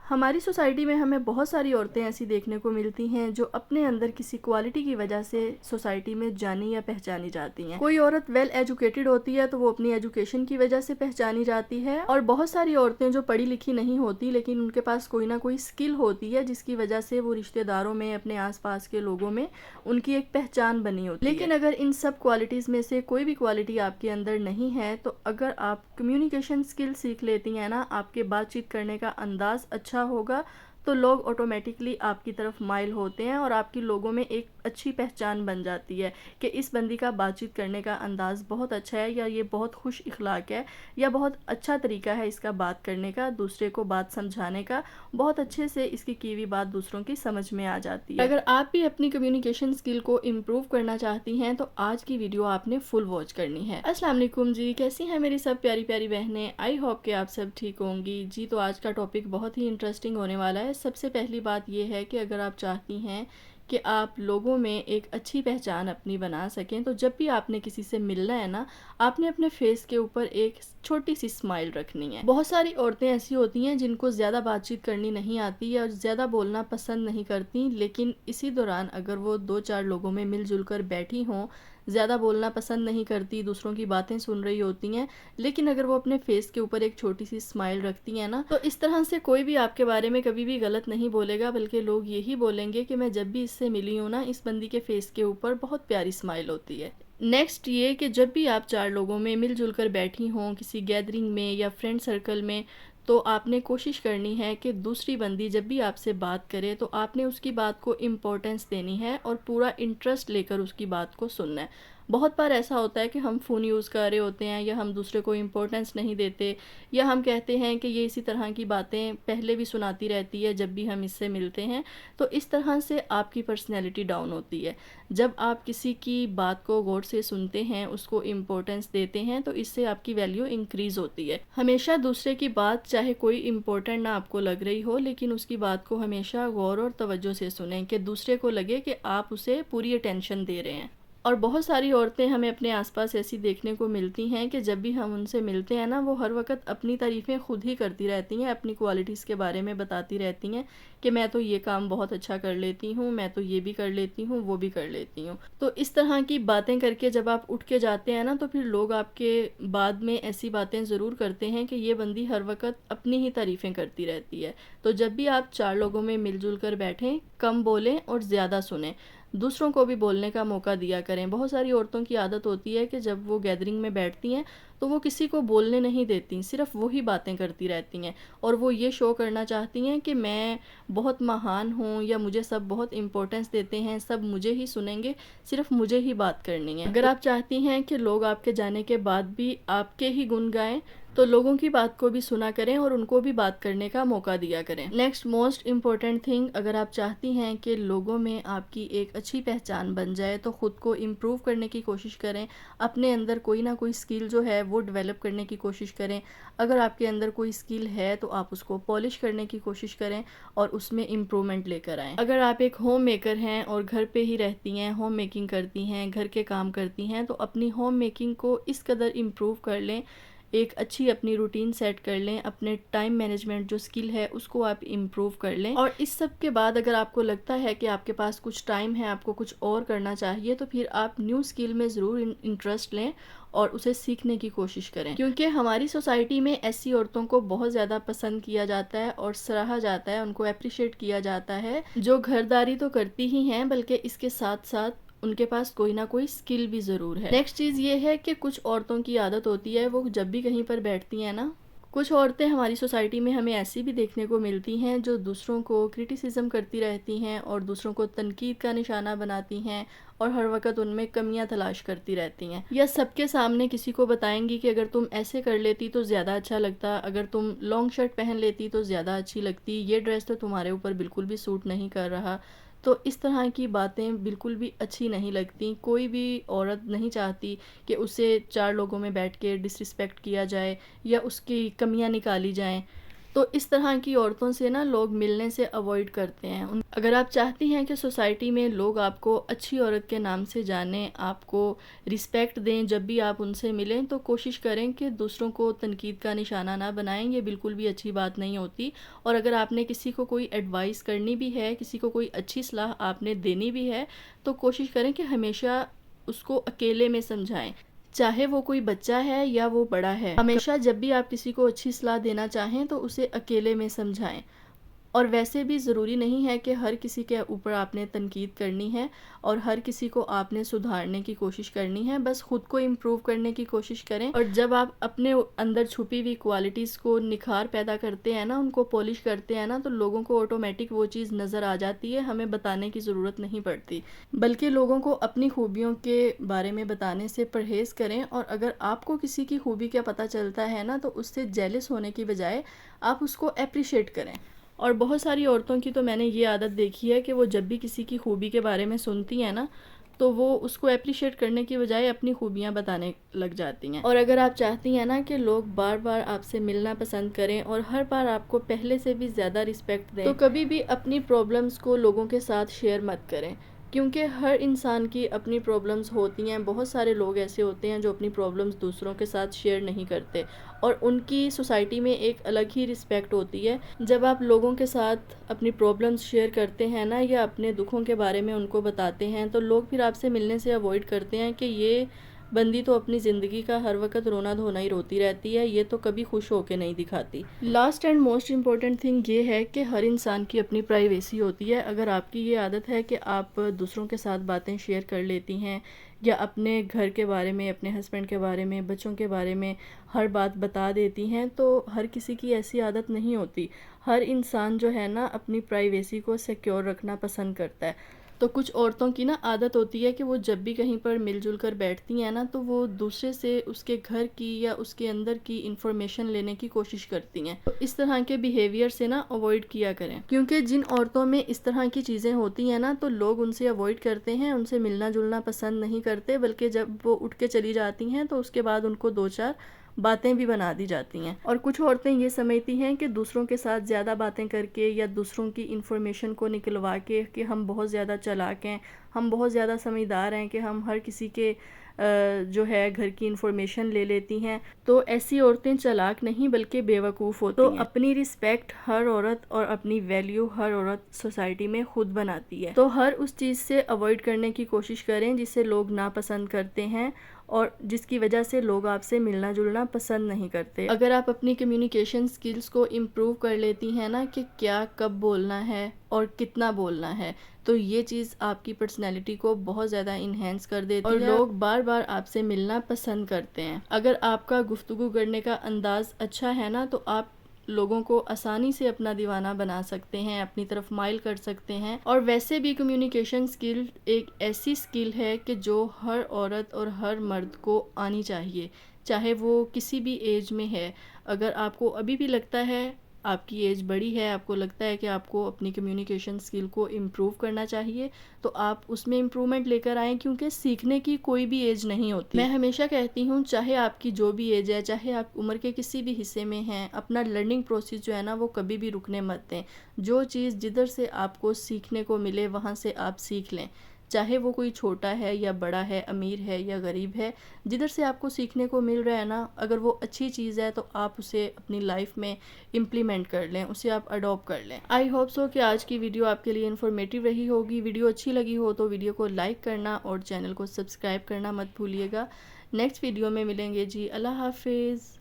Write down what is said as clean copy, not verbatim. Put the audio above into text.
ہماری سوسائٹی میں ہمیں بہت ساری عورتیں ایسی دیکھنے کو ملتی ہیں جو اپنے اندر کسی کوالٹی کی وجہ سے سوسائٹی میں جانی یا پہچانی جاتی ہیں۔ کوئی عورت ویل ایجوکیٹڈ ہوتی ہے تو وہ اپنی ایجوکیشن کی وجہ سے پہچانی جاتی ہے، اور بہت ساری عورتیں جو پڑھی لکھی نہیں ہوتی لیکن ان کے پاس کوئی نہ کوئی سکل ہوتی ہے جس کی وجہ سے وہ رشتہ داروں میں، اپنے آس پاس کے لوگوں میں ان کی ایک پہچان بنی ہوتی ہے۔ لیکن اگر ان سب کوالٹیز میں سے کوئی بھی کوالٹی آپ کے اندر نہیں ہے تو اگر آپ کمیونیکیشن سکل سیکھ لیتی ہیں نا، آپ کے بات چیت کرنے کا انداز اچھا ہوگا تو لوگ آٹومیٹکلی آپ کی طرف مائل ہوتے ہیں اور آپ کی لوگوں میں ایک اچھی پہچان بن جاتی ہے کہ اس بندی کا بات چیت کرنے کا انداز بہت اچھا ہے، یا یہ بہت خوش اخلاق ہے، یا بہت اچھا طریقہ ہے اس کا بات کرنے کا، دوسرے کو بات سمجھانے کا، بہت اچھے سے اس کی ہوئی بات دوسروں کی سمجھ میں آ جاتی ہے۔ اگر آپ بھی اپنی کمیونیکیشن سکل کو امپروو کرنا چاہتی ہیں تو آج کی ویڈیو آپ نے فل واچ کرنی ہے۔ السلام علیکم جی، کیسی ہیں میری سب پیاری پیاری بہنیں؟ آئی ہوپ کہ آپ سب ٹھیک ہوں گی جی۔ تو آج کا ٹاپک بہت ہی انٹرسٹنگ ہونے والا ہے۔ سب سے پہلی بات یہ ہے کہ اگر آپ چاہتی ہیں کہ آپ لوگوں میں ایک اچھی پہچان اپنی بنا سکیں تو جب بھی آپ نے کسی سے ملنا ہے نا، آپ نے اپنے فیس کے اوپر ایک چھوٹی سی اسمائل رکھنی ہے۔ بہت ساری عورتیں ایسی ہوتی ہیں جن کو زیادہ بات چیت کرنی نہیں آتی یا زیادہ بولنا پسند نہیں کرتی، لیکن اسی دوران اگر وہ دو چار لوگوں میں مل جل کر بیٹھی ہوں، زیادہ بولنا پسند نہیں کرتی، دوسروں کی باتیں سن رہی ہوتی ہیں، لیکن اگر وہ اپنے فیس کے اوپر ایک چھوٹی سی اسمائل رکھتی ہیں نا، تو اس طرح سے کوئی بھی آپ کے بارے میں کبھی بھی غلط نہیں بولے گا، بلکہ لوگ یہی بولیں گے کہ میں جب بھی اس سے ملی ہوں نا، اس بندی کے فیس کے اوپر بہت پیاری اسمائل ہوتی ہے۔ نیکسٹ یہ کہ جب بھی آپ چار لوگوں میں مل جل کر بیٹھی ہوں، کسی گیدرنگ میں یا فرینڈ سرکل میں، تو آپ نے کوشش کرنی ہے کہ دوسری بندی جب بھی آپ سے بات کرے تو آپ نے اس کی بات کو امپورٹنس دینی ہے اور پورا انٹرسٹ لے کر اس کی بات کو سننا ہے۔ بہت بار ایسا ہوتا ہے کہ ہم فون یوز کر رہے ہوتے ہیں یا ہم دوسرے کو امپورٹنس نہیں دیتے، یا ہم کہتے ہیں کہ یہ اسی طرح کی باتیں پہلے بھی سناتی رہتی ہے جب بھی ہم اس سے ملتے ہیں، تو اس طرح سے آپ کی پرسنالٹی ڈاؤن ہوتی ہے۔ جب آپ کسی کی بات کو غور سے سنتے ہیں، اس کو امپورٹنس دیتے ہیں، تو اس سے آپ کی ویلیو انکریز ہوتی ہے۔ ہمیشہ دوسرے کی بات چاہے کوئی امپورٹنٹ نہ آپ کو لگ رہی ہو، لیکن اس کی بات کو ہمیشہ غور اور توجہ سے سنیں کہ دوسرے کو لگے کہ آپ اسے پوری اٹینشن دے رہے ہیں۔ اور بہت ساری عورتیں ہمیں اپنے آس پاس ایسی دیکھنے کو ملتی ہیں کہ جب بھی ہم ان سے ملتے ہیں نا، وہ ہر وقت اپنی تعریفیں خود ہی کرتی رہتی ہیں، اپنی کوالٹیز کے بارے میں بتاتی رہتی ہیں کہ میں تو یہ کام بہت اچھا کر لیتی ہوں، میں تو یہ بھی کر لیتی ہوں، وہ بھی کر لیتی ہوں۔ تو اس طرح کی باتیں کر کے جب آپ اٹھ کے جاتے ہیں نا، تو پھر لوگ آپ کے بعد میں ایسی باتیں ضرور کرتے ہیں کہ یہ بندی ہر وقت اپنی ہی تعریفیں کرتی رہتی ہے۔ تو جب بھی آپ چار لوگوں میں مل جل کر بیٹھیں، کم بولیں اور زیادہ سنیں، دوسروں کو بھی بولنے کا موقع دیا کریں۔ بہت ساری عورتوں کی عادت ہوتی ہے کہ جب وہ گیدرنگ میں بیٹھتی ہیں تو وہ کسی کو بولنے نہیں دیتی، صرف وہی باتیں کرتی رہتی ہیں، اور وہ یہ شو کرنا چاہتی ہیں کہ میں بہت مہان ہوں یا مجھے سب بہت امپورٹنس دیتے ہیں، سب مجھے ہی سنیں گے، صرف مجھے ہی بات کرنی ہے۔ اگر آپ چاہتی ہیں کہ لوگ آپ کے جانے کے بعد بھی آپ کے ہی گن گائیں تو لوگوں کی بات کو بھی سنا کریں اور ان کو بھی بات کرنے کا موقع دیا کریں۔ نیکسٹ موسٹ امپورٹنٹ تھنگ، اگر آپ چاہتی ہیں کہ لوگوں میں آپ کی ایک اچھی پہچان بن جائے تو خود کو امپروو کرنے کی کوشش کریں، اپنے اندر کوئی نہ کوئی سکل جو ہے وہ ڈیولپ کرنے کی کوشش کریں۔ اگر آپ کے اندر کوئی سکل ہے تو آپ اس کو پالش کرنے کی کوشش کریں اور اس میں امپرومنٹ لے کر آئیں۔ اگر آپ ایک ہوم میکر ہیں اور گھر پہ ہی رہتی ہیں، ہوم میکنگ کرتی ہیں، گھر کے کام کرتی ہیں، تو اپنی ہوم میکنگ کو اس قدر امپروو کر لیں، ایک اچھی اپنی روٹین سیٹ کر لیں، اپنے ٹائم مینجمنٹ جو سکل ہے اس کو آپ امپروو کر لیں، اور اس سب کے بعد اگر آپ کو لگتا ہے کہ آپ کے پاس کچھ ٹائم ہے، آپ کو کچھ اور کرنا چاہیے، تو پھر آپ نیو سکل میں ضرور انٹرسٹ لیں اور اسے سیکھنے کی کوشش کریں، کیونکہ ہماری سوسائٹی میں ایسی عورتوں کو بہت زیادہ پسند کیا جاتا ہے اور سراہا جاتا ہے، ان کو اپریشیٹ کیا جاتا ہے، جو گھرداری تو کرتی ہی ہیں بلکہ اس کے ساتھ ساتھ ان کے پاس کوئی نہ کوئی سکل بھی ضرور ہے۔ نیکسٹ چیز یہ ہے کہ کچھ عورتوں کی عادت ہوتی ہے، وہ جب بھی کہیں پر بیٹھتی ہیں نا، کچھ عورتیں ہماری سوسائٹی میں ہمیں ایسی بھی دیکھنے کو ملتی ہیں جو دوسروں کو کرٹیسزم کرتی رہتی ہیں اور دوسروں کو تنقید کا نشانہ بناتی ہیں اور ہر وقت ان میں کمیاں تلاش کرتی رہتی ہیں، یا سب کے سامنے کسی کو بتائیں گی کہ اگر تم ایسے کر لیتی تو زیادہ اچھا لگتا، اگر تم لانگ شرٹ پہن لیتی تو زیادہ اچھی لگتی، یہ ڈریس تو تمہارے اوپر بالکل بھی سوٹ نہیں کر رہا۔ تو اس طرح کی باتیں بالکل بھی اچھی نہیں لگتی، کوئی بھی عورت نہیں چاہتی کہ اسے چار لوگوں میں بیٹھ کے ڈس رسپیکٹ کیا جائے یا اس کی کمیاں نکالی جائیں۔ تو اس طرح کی عورتوں سے نا لوگ ملنے سے اوائڈ کرتے ہیں۔ اگر آپ چاہتی ہیں کہ سوسائٹی میں لوگ آپ کو اچھی عورت کے نام سے جانیں، آپ کو رسپیکٹ دیں، جب بھی آپ ان سے ملیں تو کوشش کریں کہ دوسروں کو تنقید کا نشانہ نہ بنائیں، یہ بالکل بھی اچھی بات نہیں ہوتی۔ اور اگر آپ نے کسی کو کوئی ایڈوائس کرنی بھی ہے، کسی کو کوئی اچھی صلاح آپ نے دینی بھی ہے، تو کوشش کریں کہ ہمیشہ اس کو اکیلے میں سمجھائیں، چاہے وہ کوئی بچہ ہے یا وہ بڑا ہے۔ ہمیشہ جب بھی آپ کسی کو اچھی صلاح دینا چاہیں تو اسے اکیلے میں سمجھائیں۔ اور ویسے بھی ضروری نہیں ہے کہ ہر کسی کے اوپر آپ نے تنقید کرنی ہے اور ہر کسی کو آپ نے سدھارنے کی کوشش کرنی ہے، بس خود کو امپروو کرنے کی کوشش کریں۔ اور جب آپ اپنے اندر چھپی ہوئی کوالٹیز کو نکھار پیدا کرتے ہیں نا، ان کو پالش کرتے ہیں نا، تو لوگوں کو آٹومیٹک وہ چیز نظر آ جاتی ہے، ہمیں بتانے کی ضرورت نہیں پڑتی۔ بلکہ لوگوں کو اپنی خوبیوں کے بارے میں بتانے سے پرہیز کریں، اور اگر آپ کو کسی کی خوبی کا پتہ چلتا ہے نا، تو اس سے جیلس ہونے کی بجائے آپ اس کو اپریشیٹ کریں۔ اور بہت ساری عورتوں کی تو میں نے یہ عادت دیکھی ہے کہ وہ جب بھی کسی کی خوبی کے بارے میں سنتی ہیں نا، تو وہ اس کو اپریشیٹ کرنے کی بجائے اپنی خوبیاں بتانے لگ جاتی ہیں۔ اور اگر آپ چاہتی ہیں نا کہ لوگ بار بار آپ سے ملنا پسند کریں اور ہر بار آپ کو پہلے سے بھی زیادہ رسپیکٹ دیں، تو کبھی بھی اپنی پرابلمز کو لوگوں کے ساتھ شیئر مت کریں، کیونکہ ہر انسان کی اپنی پرابلمز ہوتی ہیں۔ بہت سارے لوگ ایسے ہوتے ہیں جو اپنی پرابلمز دوسروں کے ساتھ شیئر نہیں کرتے، اور ان کی سوسائٹی میں ایک الگ ہی رسپیکٹ ہوتی ہے۔ جب آپ لوگوں کے ساتھ اپنی پرابلمز شیئر کرتے ہیں نا، یا اپنے دکھوں کے بارے میں ان کو بتاتے ہیں، تو لوگ پھر آپ سے ملنے سے اوائڈ کرتے ہیں کہ یہ بندی تو اپنی زندگی کا ہر وقت رونا دھونا ہی روتی رہتی ہے، یہ تو کبھی خوش ہو کے نہیں دکھاتی۔ Last and most important thing یہ ہے کہ ہر انسان کی اپنی پرائیویسی ہوتی ہے۔ اگر آپ کی یہ عادت ہے کہ آپ دوسروں کے ساتھ باتیں شیئر کر لیتی ہیں، یا اپنے گھر کے بارے میں، اپنے ہسبینڈ کے بارے میں، بچوں کے بارے میں ہر بات بتا دیتی ہیں، تو ہر کسی کی ایسی عادت نہیں ہوتی۔ ہر انسان جو ہے نا اپنی پرائیویسی کو سیکیور رکھنا پسند کرتا ہے۔ تو کچھ عورتوں کی نا عادت ہوتی ہے کہ وہ جب بھی کہیں پر مل جل کر بیٹھتی ہیں نا، تو وہ دوسرے سے اس کے گھر کی یا اس کے اندر کی انفارمیشن لینے کی کوشش کرتی ہیں۔ تو اس طرح کے بیہیویئر سے نا اوائڈ کیا کریں، کیونکہ جن عورتوں میں اس طرح کی چیزیں ہوتی ہیں نا، تو لوگ ان سے اوائڈ کرتے ہیں، ان سے ملنا جلنا پسند نہیں کرتے، بلکہ جب وہ اٹھ کے چلی جاتی ہیں تو اس کے بعد ان کو دو چار باتیں بھی بنا دی جاتی ہیں۔ اور کچھ عورتیں یہ سمجھتی ہیں کہ دوسروں کے ساتھ زیادہ باتیں کر کے یا دوسروں کی انفارمیشن کو نکلوا کے کہ ہم بہت زیادہ چالاک ہیں، ہم بہت زیادہ سمجھدار ہیں کہ ہم ہر کسی کے جو ہے گھر کی انفارمیشن لے لیتی ہیں، تو ایسی عورتیں چالاک نہیں بلکہ بیوقوف ہوتی ہیں۔ تو اپنی رسپیکٹ ہر عورت اور اپنی ویلیو ہر عورت سوسائٹی میں خود بناتی ہے، تو ہر اس چیز سے اوائڈ کرنے کی کوشش کریں جسے لوگ ناپسند کرتے ہیں اور جس کی وجہ سے لوگ آپ سے ملنا جلنا پسند نہیں کرتے۔ اگر آپ اپنی کمیونیکیشن سکلز کو امپروو کر لیتی ہیں نا کہ کیا کب بولنا ہے اور کتنا بولنا ہے، تو یہ چیز آپ کی پرسنالٹی کو بہت زیادہ انہینس کر دیتی ہے، اور لوگ بار بار آپ سے ملنا پسند کرتے ہیں۔ اگر آپ کا گفتگو کرنے کا انداز اچھا ہے نا، تو آپ لوگوں کو آسانی سے اپنا دیوانہ بنا سکتے ہیں، اپنی طرف مائل کر سکتے ہیں۔ اور ویسے بھی کمیونیکیشن سکل ایک ایسی سکل ہے کہ جو ہر عورت اور ہر مرد کو آنی چاہیے، چاہے وہ کسی بھی ایج میں ہے۔ اگر آپ کو ابھی بھی لگتا ہے، آپ کی ایج بڑی ہے، آپ کو لگتا ہے کہ آپ کو اپنی کمیونیکیشن سکل کو امپروو کرنا چاہیے، تو آپ اس میں امپرومنٹ لے کر آئیں، کیونکہ سیکھنے کی کوئی بھی ایج نہیں ہوتی۔ میں ہمیشہ کہتی ہوں، چاہے آپ کی جو بھی ایج ہے، چاہے آپ عمر کے کسی بھی حصے میں ہیں، اپنا لرننگ پروسیس جو ہے نا وہ کبھی بھی رکنے مت دیں۔ جو چیز جدھر سے آپ کو سیکھنے کو ملے وہاں سے آپ سیکھ لیں، چاہے وہ کوئی چھوٹا ہے یا بڑا ہے، امیر ہے یا غریب ہے، جدھر سے آپ کو سیکھنے کو مل رہا ہے نا، اگر وہ اچھی چیز ہے تو آپ اسے اپنی لائف میں امپلیمنٹ کر لیں، اسے آپ اڈاپٹ کر لیں۔ آئی ہوپ سو کہ آج کی ویڈیو آپ کے لیے انفارمیٹیو رہی ہوگی۔ ویڈیو اچھی لگی ہو تو ویڈیو کو لائک کرنا اور چینل کو سبسکرائب کرنا مت بھولیے گا۔ نیکسٹ ویڈیو میں ملیں گے جی۔ اللہ حافظ۔